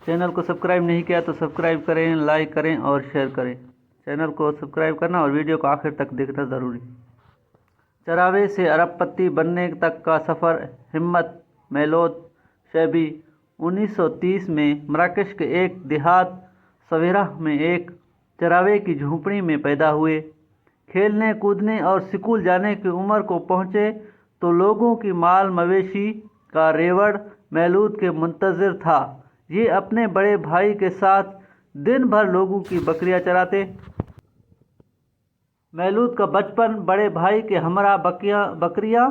Channel को subscribe नहीं किया तो सब्सक्राइब करें, लाइक करें और शेयर करें। चैनल को सब्सक्राइब करना और वीडियो को आखिर तक देखना ज़रूरी। चरावे से अरबपति बनने तक का सफ़र हिम्मत मेलूद शैबी 1930 में मराकश के एक देहात सवेरा में एक चरावे की झोंपड़ी में पैदा हुए। खेलने कूदने और स्कूल जाने की उम्र को पहुँचे तो लोगों की माल मवेशी का रेवड़ मेलूद के मुंतज़िर था। ये अपने बड़े भाई के साथ दिन भर लोगों की बकरियां चराते। मेलूद का बचपन बड़े भाई के हमरा बकरियां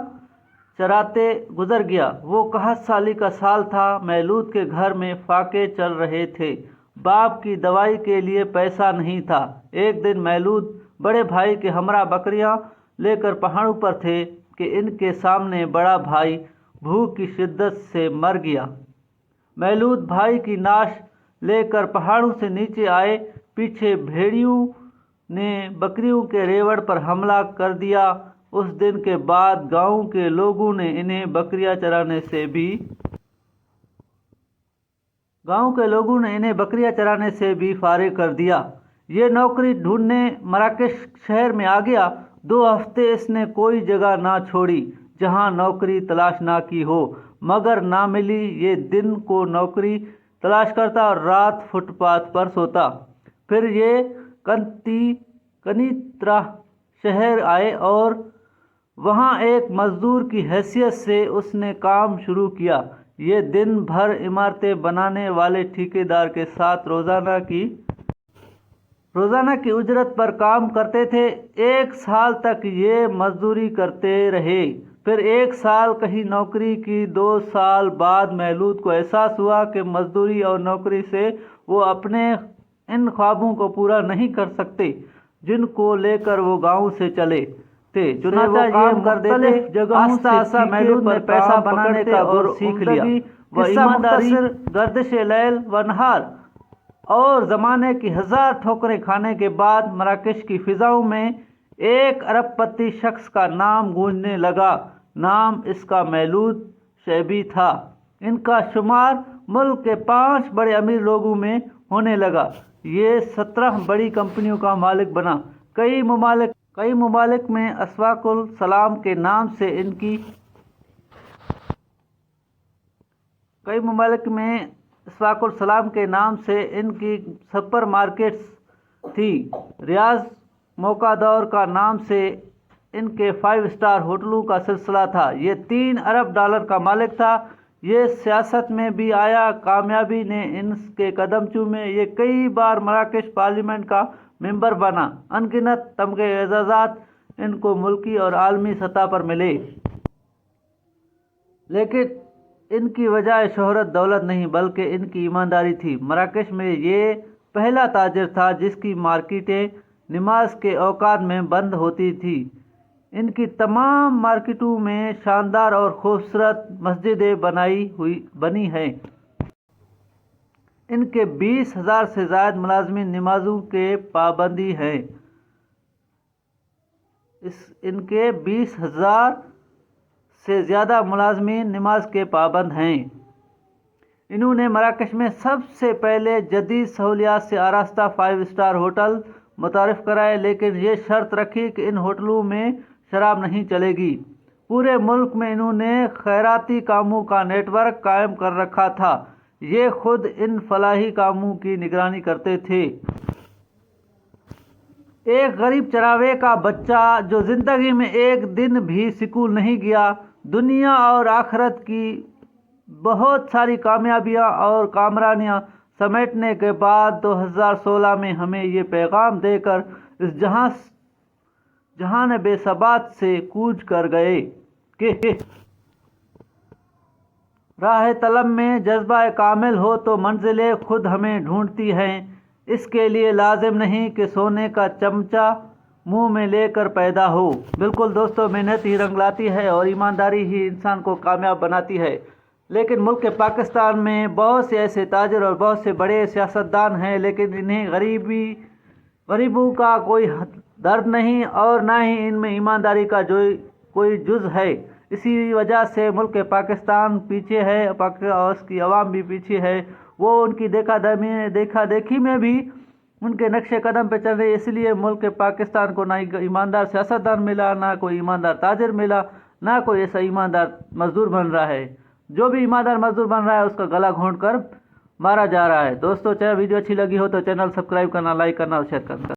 चराते गुजर गया। वो 61 साल का साल था। मेलूद के घर में फाके चल रहे थे। बाप की दवाई के लिए पैसा नहीं था। एक दिन मेलूद बड़े भाई के हमरा बकरियां लेकर पहाड़ों पर थे कि इनके सामने बड़ा भाई भूख की शिद्दत से मर गया। मेलूद भाई की नाश लेकर पहाड़ों से नीचे आए। पीछे भेड़ियों ने बकरियों के रेवड़ पर हमला कर दिया। उस दिन के बाद गांव के लोगों ने इन्हें बकरियां चराने से भी फारिग कर दिया। ये नौकरी ढूंढने मराकश शहर में आ गया। 2 हफ्ते इसने कोई जगह ना छोड़ी जहां नौकरी तलाश ना की हो, मगर ना मिली। ये दिन को नौकरी तलाश करता और रात फुटपाथ पर सोता। फिर ये कनीत्रा शहर आए और वहाँ एक मजदूर की हैसियत से उसने काम शुरू किया। ये दिन भर इमारतें बनाने वाले ठेकेदार के साथ रोज़ाना की उजरत पर काम करते थे। 1 साल तक ये मजदूरी करते रहे। फिर 1 साल कहीं नौकरी की। 2 साल बाद मेलूद को एहसास हुआ कि मजदूरी और नौकरी से वो अपने इन ख्वाबों को पूरा नहीं कर सकते जिनको लेकर वो गांव से चले थे। चुनाचा ये मुख्तलिफ जगहों से मेलूद ने पैसा बनाने का और सीख लिया। ईमानदारी, गर्दिश लैल व नहार और ज़माने की 1000 ठोकरें खाने के बाद मराकश की फ़िज़ाओं में एक अरबपति शख्स का नाम गूंजने लगा। नाम इसका मेलूद शैबी था। इनका शुमार मुल्क के 5 बड़े अमीर लोगों में होने लगा। ये 17 बड़ी कंपनियों का मालिक बना। कई ममालिक में अस्वाकुल सलाम के नाम से इनकी सुपर मार्केट्स थी। रियाज मोकादौर का नाम से इनके 5 स्टार होटलों का सिलसिला था। ये 3 अरब डॉलर का मालिक था। ये सियासत में भी आया। कामयाबी ने इनके कदम चूमे। ये कई बार मराकश पार्लियामेंट का मेंबर बना। अनगिनत तमगे एजाज़ात इनको मुल्की और आलमी सतह पर मिले, लेकिन इनकी वजह शोहरत दौलत नहीं बल्कि इनकी ईमानदारी थी। मराकश में ये पहला ताजिर था जिसकी मार्केटें नमाज के औकात में बंद होती थी। इनकी तमाम मार्केटों में शानदार और खूबसूरत मस्जिदें बनी हैं। इनके 20,000 से ज़ायद मुलाज़िमीन नमाजों के पाबंदी हैं। इनके 20,000 से ज़्यादा मुलाज़िमीन नमाज के पाबंद हैं। इन्होंने मराकश में सबसे पहले जदीद सहूलियात से आरास्ता 5 स्टार होटल मुतारिफ कराए, लेकिन ये शर्त रखी कि इन होटलों में शराब नहीं चलेगी। पूरे मुल्क में इन्होंने खैराती कामों का नेटवर्क कायम कर रखा था। ये खुद इन फलाही कामों की निगरानी करते थे। एक गरीब चरावे का बच्चा जो जिंदगी में एक दिन भी स्कूल नहीं गया, दुनिया और आखिरत की बहुत सारी कामयाबियां और कामरानियां समेटने के बाद 2016 में हमें ये पैगाम देकर इस जहान बेसबात से कूच कर गए कि राह तलब में जज्बा कामिल हो तो मंजिलें खुद हमें ढूंढती हैं। इसके लिए लाजिम नहीं कि सोने का चमचा मुंह में लेकर पैदा हो। बिल्कुल दोस्तों, मेहनत ही रंग लाती है और ईमानदारी ही इंसान को कामयाब बनाती है। लेकिन मुल्क के पाकिस्तान में बहुत से ऐसे ताजिर और बहुत से बड़े सियासतदान हैं, लेकिन इन्हें गरीबों का कोई दर्द नहीं और ना ही इनमें ईमानदारी का कोई जुज़ है। इसी वजह से मुल्क पाकिस्तान पीछे है और उसकी आवाम भी पीछे है। وہ ان کی دیکھا دیکھی میں بھی ان کے نقش قدم پہ چل رہے، اس لیے ملک پاکستان کو نہ ایماندار سیاستدان ملا، نہ کوئی ایماندار تاجر ملا، نہ کوئی ایسا ایماندار مزدور بن رہا ہے۔ جو بھی ایماندار مزدور بن رہا ہے اس کا گلا گھونٹ کر مارا جا رہا ہے۔ دوستو، چاہے ویڈیو اچھی لگی ہو تو چینل سبسکرائب کرنا، لائک کرنا اور شیئر کرنا۔